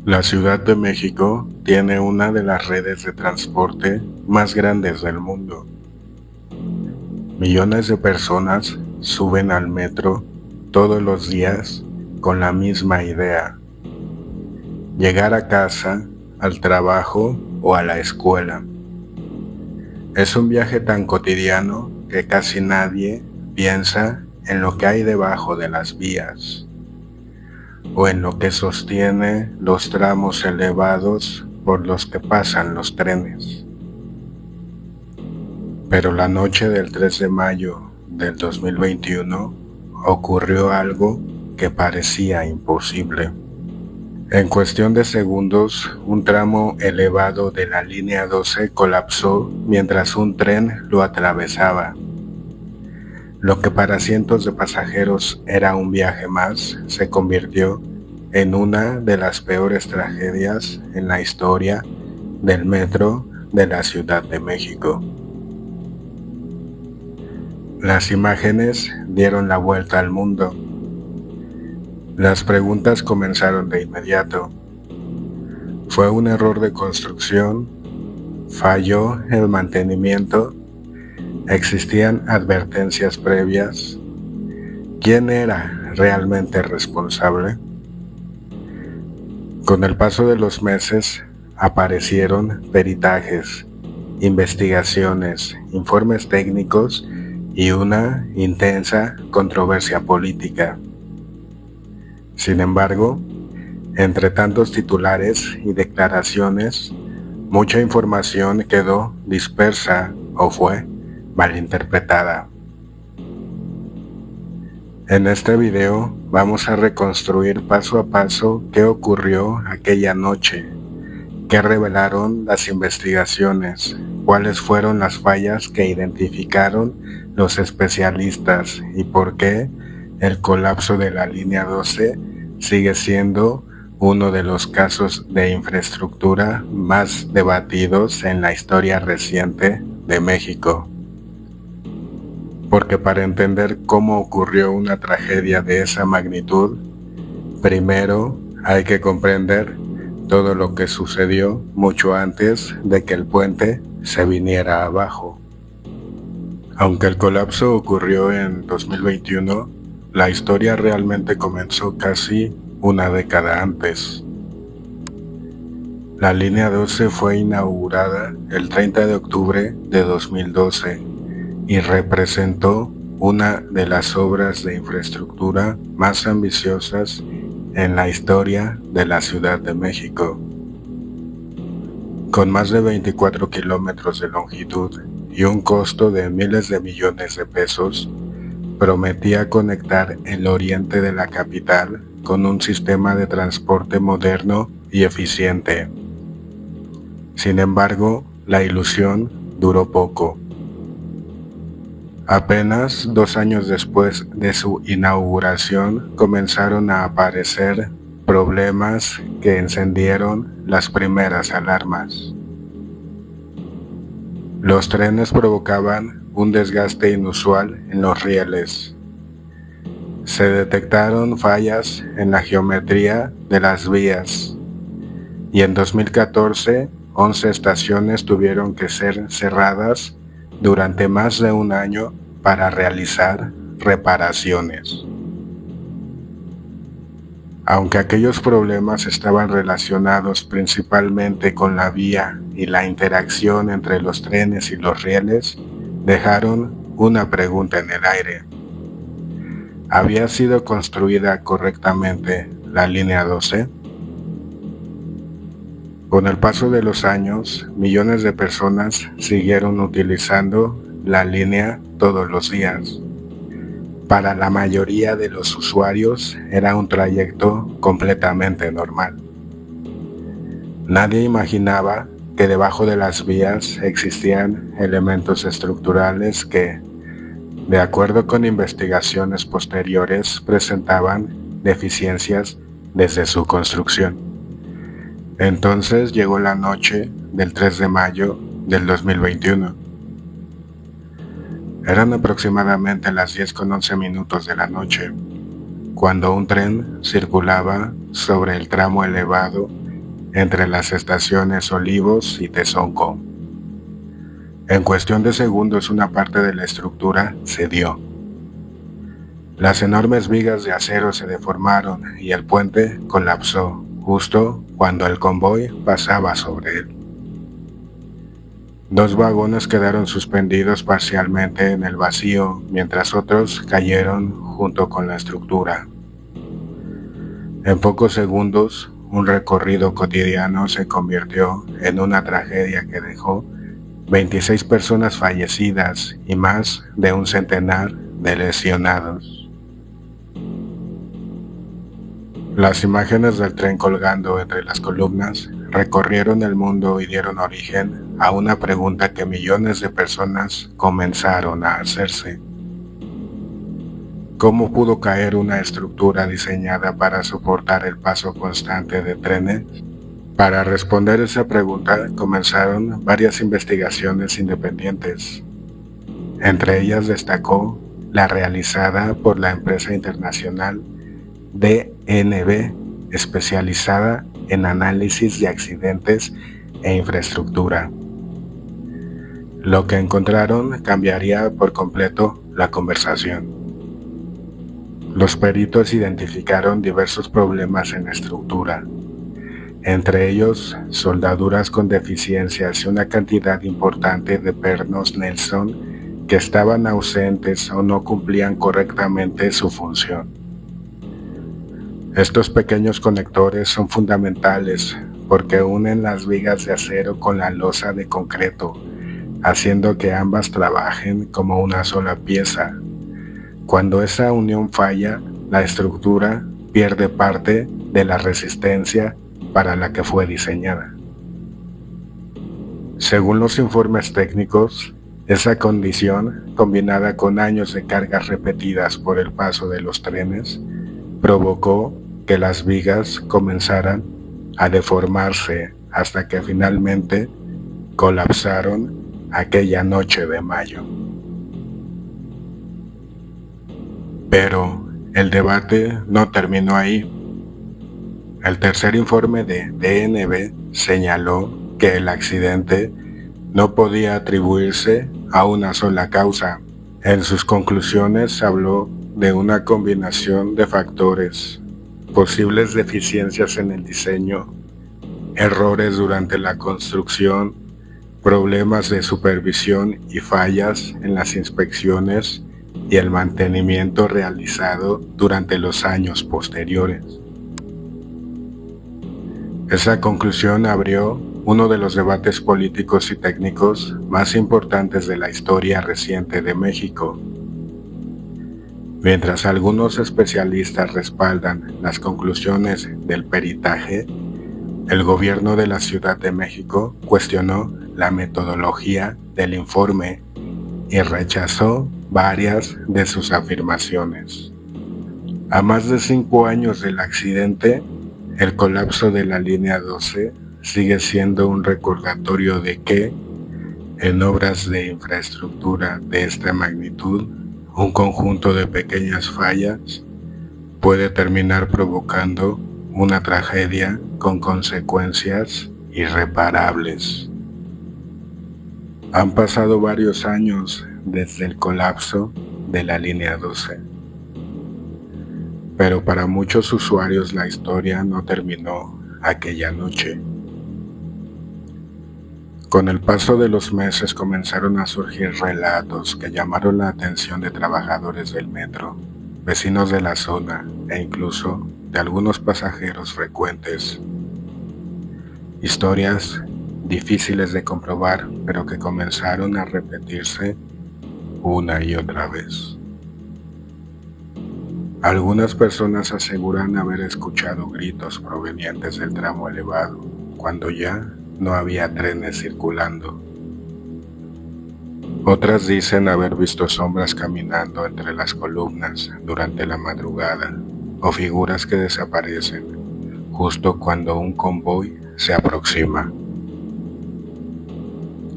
La Ciudad de México tiene una de las redes de transporte más grandes del mundo. Millones de personas suben al metro todos los días con la misma idea: llegar a casa, al trabajo o a la escuela. Es un viaje tan cotidiano que casi nadie piensa en lo que hay debajo de las vías o en lo que sostiene los tramos elevados por los que pasan los trenes. Pero la noche del 3 de mayo del 2021 ocurrió algo que parecía imposible. En cuestión de segundos, un tramo elevado de la línea 12 colapsó mientras un tren lo atravesaba. Lo que para cientos de pasajeros era un viaje más, se convirtió en una de las peores tragedias en la historia del metro de la Ciudad de México. Las imágenes dieron la vuelta al mundo. Las preguntas comenzaron de inmediato. ¿Fue un error de construcción? ¿Falló el mantenimiento? ¿Existían advertencias previas? ¿Quién era realmente responsable? Con el paso de los meses aparecieron peritajes, investigaciones, informes técnicos y una intensa controversia política. Sin embargo, entre tantos titulares y declaraciones, mucha información quedó dispersa o fue malinterpretada. En este video vamos a reconstruir paso a paso qué ocurrió aquella noche, qué revelaron las investigaciones, cuáles fueron las fallas que identificaron los especialistas y por qué el colapso de la línea 12 sigue siendo uno de los casos de infraestructura más debatidos en la historia reciente de México. Porque para entender cómo ocurrió una tragedia de esa magnitud, primero hay que comprender todo lo que sucedió mucho antes de que el puente se viniera abajo. Aunque el colapso ocurrió en 2021, la historia realmente comenzó casi una década antes. La línea 12 fue inaugurada el 30 de octubre de 2012 y representó una de las obras de infraestructura más ambiciosas en la historia de la Ciudad de México. Con más de 24 kilómetros de longitud y un costo de miles de millones de pesos, prometía conectar el oriente de la capital con un sistema de transporte moderno y eficiente. Sin embargo, la ilusión duró poco. Apenas 2 años después de su inauguración comenzaron a aparecer problemas que encendieron las primeras alarmas. Los trenes provocaban un desgaste inusual en los rieles. Se detectaron fallas en la geometría de las vías y en 2014 11 estaciones tuvieron que ser cerradas durante más de un año para realizar reparaciones. Aunque aquellos problemas estaban relacionados principalmente con la vía y la interacción entre los trenes y los rieles, dejaron una pregunta en el aire. ¿Había sido construida correctamente la línea 12? Con el paso de los años, millones de personas siguieron utilizando la línea todos los días. Para la mayoría de los usuarios era un trayecto completamente normal. Nadie imaginaba que debajo de las vías existían elementos estructurales que, de acuerdo con investigaciones posteriores, presentaban deficiencias desde su construcción. Entonces llegó la noche del 3 de mayo del 2021. Eran aproximadamente las 10:11 de la noche, cuando un tren circulaba sobre el tramo elevado entre las estaciones Olivos y Tezonco. En cuestión de segundos una parte de la estructura cedió. Las enormes vigas de acero se deformaron y el puente colapsó justo cuando el convoy pasaba sobre él. 2 vagones quedaron suspendidos parcialmente en el vacío, mientras otros cayeron junto con la estructura. En pocos segundos, un recorrido cotidiano se convirtió en una tragedia que dejó 26 personas fallecidas y más de un centenar de lesionados. Las imágenes del tren colgando entre las columnas recorrieron el mundo y dieron origen a una pregunta que millones de personas comenzaron a hacerse. ¿Cómo pudo caer una estructura diseñada para soportar el paso constante de trenes? Para responder esa pregunta comenzaron varias investigaciones independientes. Entre ellas destacó la realizada por la empresa internacional DNB, especializada en análisis de accidentes e infraestructura. Lo que encontraron cambiaría por completo la conversación. Los peritos identificaron diversos problemas en la estructura, entre ellos soldaduras con deficiencias y una cantidad importante de pernos Nelson que estaban ausentes o no cumplían correctamente su función. Estos pequeños conectores son fundamentales porque unen las vigas de acero con la losa de concreto, haciendo que ambas trabajen como una sola pieza. Cuando esa unión falla, la estructura pierde parte de la resistencia para la que fue diseñada. Según los informes técnicos, esa condición, combinada con años de cargas repetidas por el paso de los trenes, provocó que las vigas comenzaran a deformarse hasta que finalmente colapsaron aquella noche de mayo. Pero el debate no terminó ahí. El tercer informe de DNB señaló que el accidente no podía atribuirse a una sola causa. En sus conclusiones habló de una combinación de factores, posibles deficiencias en el diseño, errores durante la construcción, problemas de supervisión y fallas en las inspecciones y el mantenimiento realizado durante los años posteriores. Esa conclusión abrió uno de los debates políticos y técnicos más importantes de la historia reciente de México. Mientras algunos especialistas respaldan las conclusiones del peritaje, el gobierno de la Ciudad de México cuestionó la metodología del informe y rechazó varias de sus afirmaciones. A más de 5 años del accidente, el colapso de la línea 12 sigue siendo un recordatorio de que, en obras de infraestructura de esta magnitud, un conjunto de pequeñas fallas puede terminar provocando una tragedia con consecuencias irreparables. Han pasado varios años desde el colapso de la línea 12, pero para muchos usuarios la historia no terminó aquella noche. Con el paso de los meses comenzaron a surgir relatos que llamaron la atención de trabajadores del metro, vecinos de la zona e incluso de algunos pasajeros frecuentes. Historias difíciles de comprobar, pero que comenzaron a repetirse una y otra vez. Algunas personas aseguran haber escuchado gritos provenientes del tramo elevado, cuando ya no había trenes circulando. Otras dicen haber visto sombras caminando entre las columnas durante la madrugada o figuras que desaparecen justo cuando un convoy se aproxima.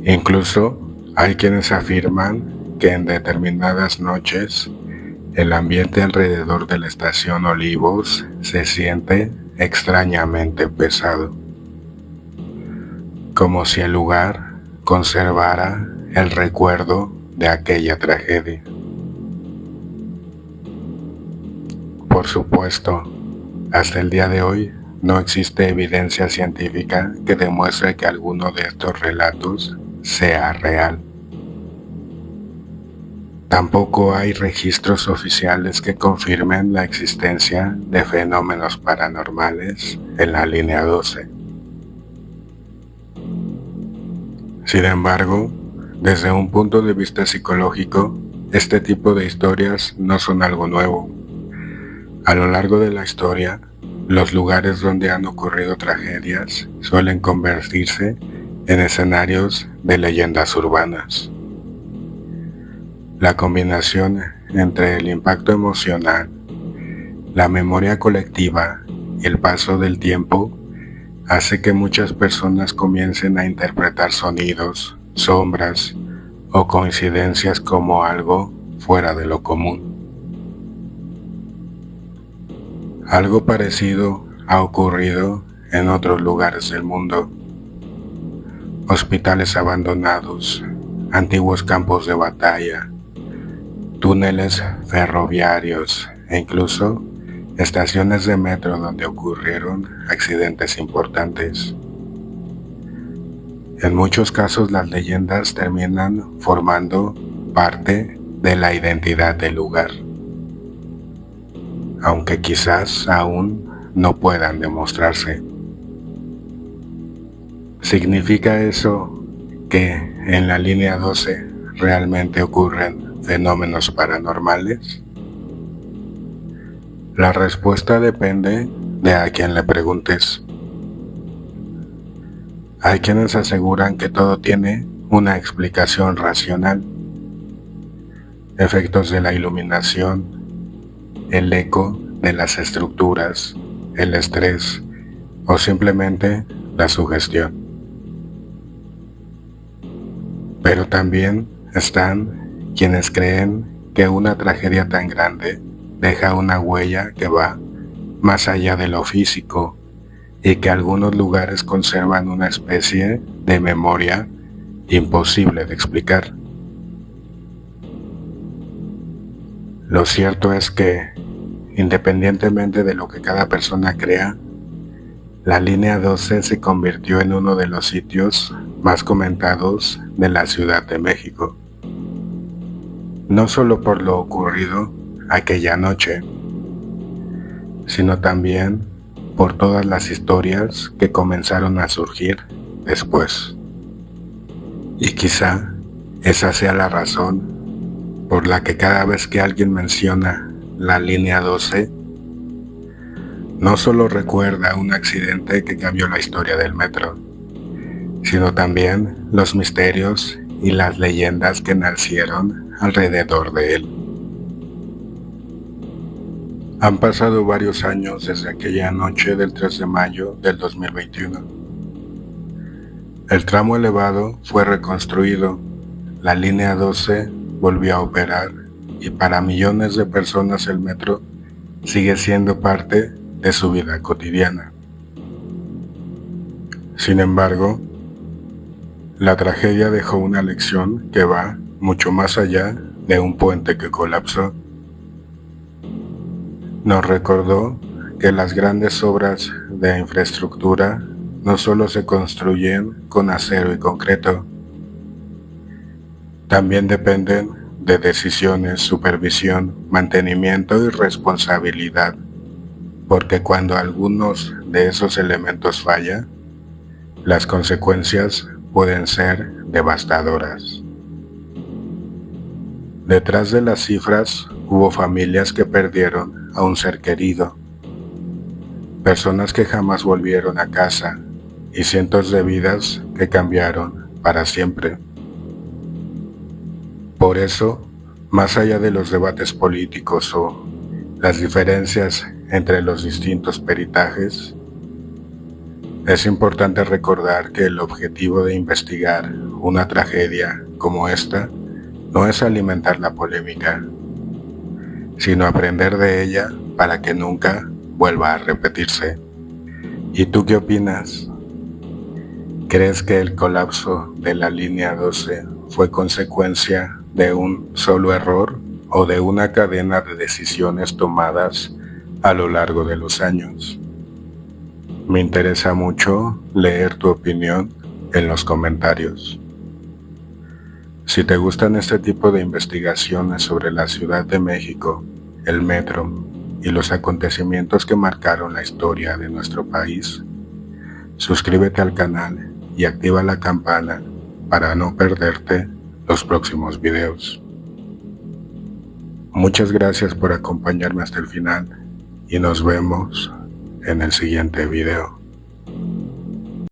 Incluso hay quienes afirman que en determinadas noches el ambiente alrededor de la estación Olivos se siente extrañamente pesado. como si el lugar conservara el recuerdo de aquella tragedia. Por supuesto, hasta el día de hoy no existe evidencia científica que demuestre que alguno de estos relatos sea real. Tampoco hay registros oficiales que confirmen la existencia de fenómenos paranormales en la línea 12. Sin embargo, desde un punto de vista psicológico, este tipo de historias no son algo nuevo. A lo largo de la historia, los lugares donde han ocurrido tragedias suelen convertirse en escenarios de leyendas urbanas. La combinación entre el impacto emocional, la memoria colectiva y el paso del tiempo hace que muchas personas comiencen a interpretar sonidos, sombras o coincidencias como algo fuera de lo común. Algo parecido ha ocurrido en otros lugares del mundo. Hospitales abandonados, antiguos campos de batalla, túneles ferroviarios e incluso estaciones de metro donde ocurrieron accidentes importantes. En muchos casos las leyendas terminan formando parte de la identidad del lugar, aunque quizás aún no puedan demostrarse. ¿Significa eso que en la línea 12 realmente ocurren fenómenos paranormales? La respuesta depende de a quien le preguntes. Hay quienes aseguran que todo tiene una explicación racional. Efectos de la iluminación, el eco de las estructuras, el estrés o simplemente la sugestión. Pero también están quienes creen que una tragedia tan grande deja una huella que va más allá de lo físico y que algunos lugares conservan una especie de memoria imposible de explicar. Lo cierto es que, independientemente de lo que cada persona crea, la línea 12 se convirtió en uno de los sitios más comentados de la Ciudad de México. No solo por lo ocurrido aquella noche, sino también por todas las historias que comenzaron a surgir después. Y quizá esa sea la razón por la que cada vez que alguien menciona la línea 12, no solo recuerda un accidente que cambió la historia del metro, sino también los misterios y las leyendas que nacieron alrededor de él. Han pasado varios años desde aquella noche del 3 de mayo del 2021. El tramo elevado fue reconstruido, la línea 12 volvió a operar y para millones de personas el metro sigue siendo parte de su vida cotidiana. Sin embargo, la tragedia dejó una lección que va mucho más allá de un puente que colapsó. Nos recordó que las grandes obras de infraestructura no solo se construyen con acero y concreto, también dependen de decisiones, supervisión, mantenimiento y responsabilidad, porque cuando algunos de esos elementos fallan, las consecuencias pueden ser devastadoras. Detrás de las cifras hubo familias que perdieron a un ser querido, personas que jamás volvieron a casa y cientos de vidas que cambiaron para siempre. Por eso, más allá de los debates políticos o las diferencias entre los distintos peritajes, es importante recordar que el objetivo de investigar una tragedia como esta no es alimentar la polémica, sino aprender de ella para que nunca vuelva a repetirse. ¿Y tú qué opinas? ¿Crees que el colapso de la línea 12 fue consecuencia de un solo error o de una cadena de decisiones tomadas a lo largo de los años? Me interesa mucho leer tu opinión en los comentarios. Si te gustan este tipo de investigaciones sobre la Ciudad de México, el metro y los acontecimientos que marcaron la historia de nuestro país, suscríbete al canal y activa la campana para no perderte los próximos videos. Muchas gracias por acompañarme hasta el final y nos vemos en el siguiente video.